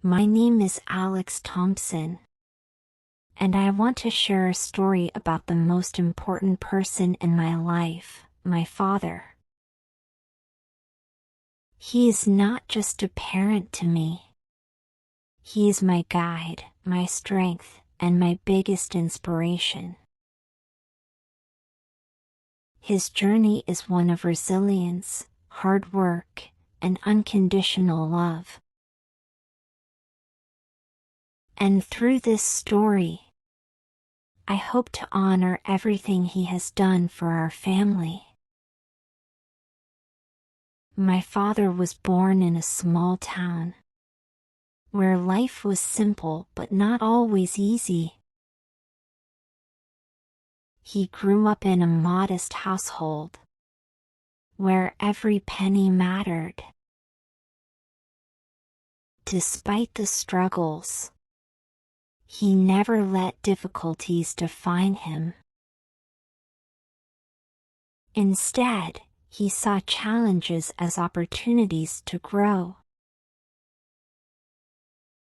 My name is Alex Thompson, and I want to share a story about the most important person in my life, my father. He is not just a parent to me. He is my guide, my strength, and my biggest inspiration. His journey is one of resilience, hard work, and unconditional love. And through this story, I hope to honor everything he has done for our family. My father was born in a small town, where life was simple but not always easy. He grew up in a modest household, where every penny mattered. Despite the struggles, he never let difficulties define him. Instead, he saw challenges as opportunities to grow.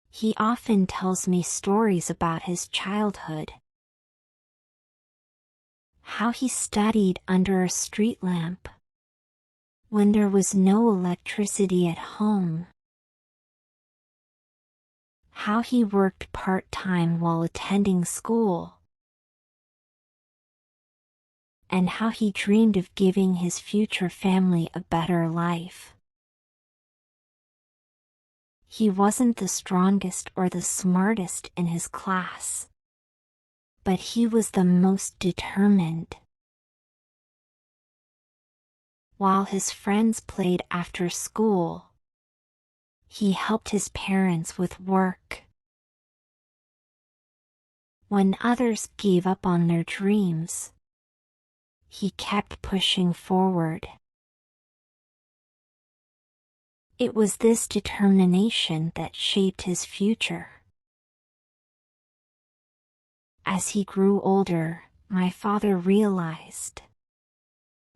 He often tells me stories about his childhood, how he studied under a street lamp when there was no electricity at home, how he worked part-time while attending school, and how he dreamed of giving his future family a better life. He wasn't the strongest or the smartest in his class, but he was the most determined. While his friends played after school, he helped his parents with work. When others gave up on their dreams, he kept pushing forward. It was this determination that shaped his future. As he grew older, my father realized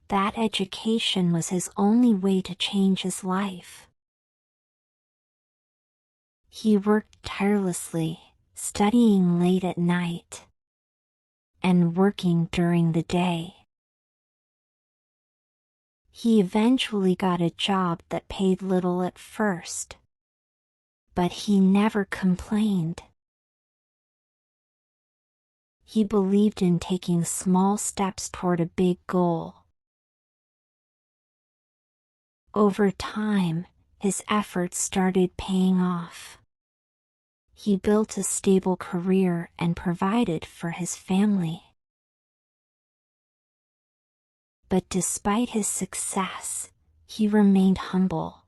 that education was his only way to change his life. He worked tirelessly, studying late at night and working during the day. He eventually got a job that paid little at first, but he never complained. He believed in taking small steps toward a big goal. Over time, his efforts started paying off. He built a stable career and provided for his family. But despite his success, he remained humble.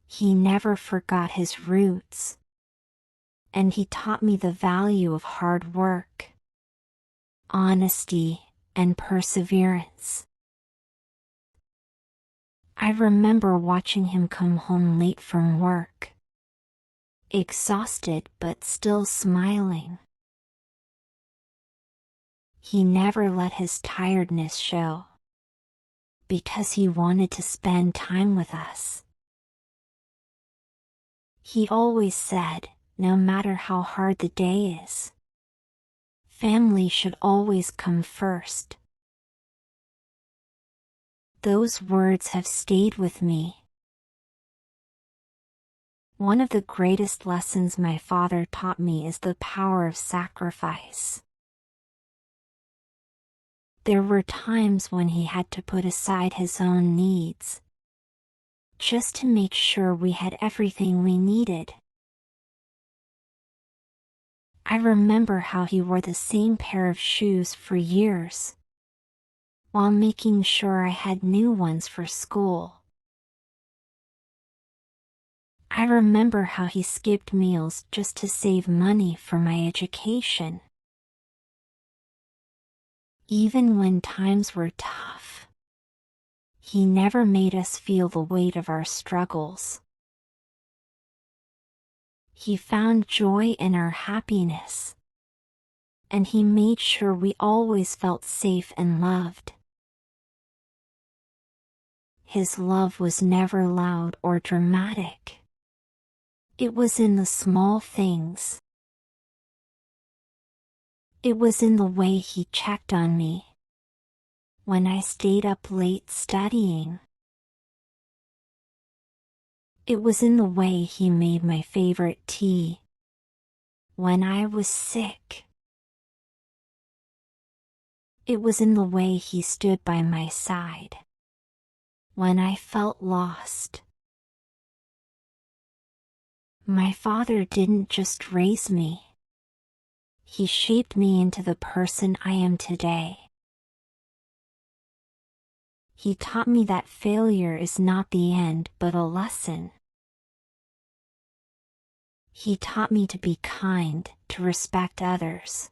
He never forgot his roots, and he taught me the value of hard work, honesty, and perseverance. I remember watching him come home late from work, exhausted but still smiling. He never let his tiredness show, because he wanted to spend time with us. He always said, no matter how hard the day is, family should always come first. Those words have stayed with me. One of the greatest lessons my father taught me is the power of sacrifice. There were times when he had to put aside his own needs, just to make sure we had everything we needed. I remember how he wore the same pair of shoes for years, while making sure I had new ones for school. I remember how he skipped meals just to save money for my education. Even when times were tough, he never made us feel the weight of our struggles. He found joy in our happiness, and he made sure we always felt safe and loved. His love was never loud or dramatic. It was in the small things. It was in the way he checked on me when I stayed up late studying. It was in the way he made my favorite tea when I was sick. It was in the way he stood by my side when I felt lost. My father didn't just raise me. He shaped me into the person I am today. He taught me that failure is not the end but a lesson. He taught me to be kind, to respect others,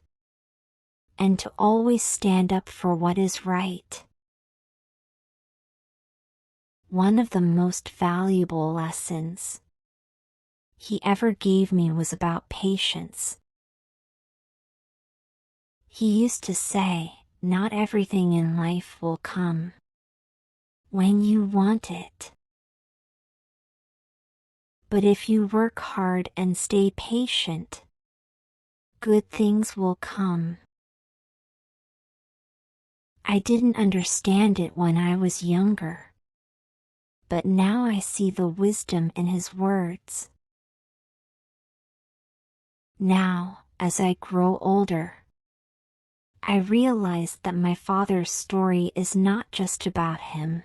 and to always stand up for what is right. One of the most valuable lessons he ever gave me was about patience. He used to say, "Not everything in life will come when you want it. But if you work hard and stay patient, good things will come." I didn't understand it when I was younger, but now I see the wisdom in his words. Now, as I grow older, I realize that my father's story is not just about him.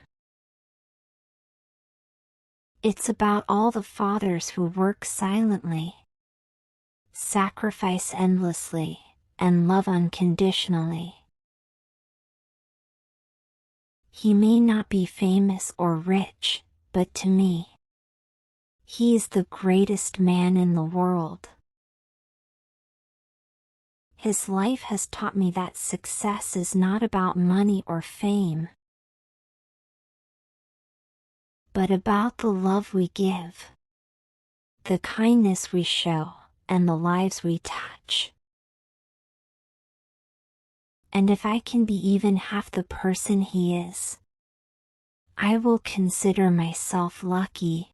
It's about all the fathers who work silently, sacrifice endlessly, and love unconditionally. He may not be famous or rich, but to me, he is the greatest man in the world. His life has taught me that success is not about money or fame, but about the love we give, the kindness we show, and the lives we touch. And if I can be even half the person he is, I will consider myself lucky.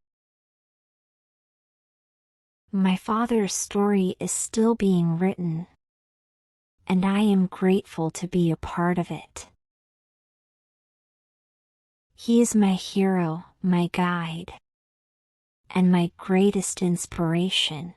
My father's story is still being written, and I am grateful to be a part of it. He is my hero, my guide, and my greatest inspiration.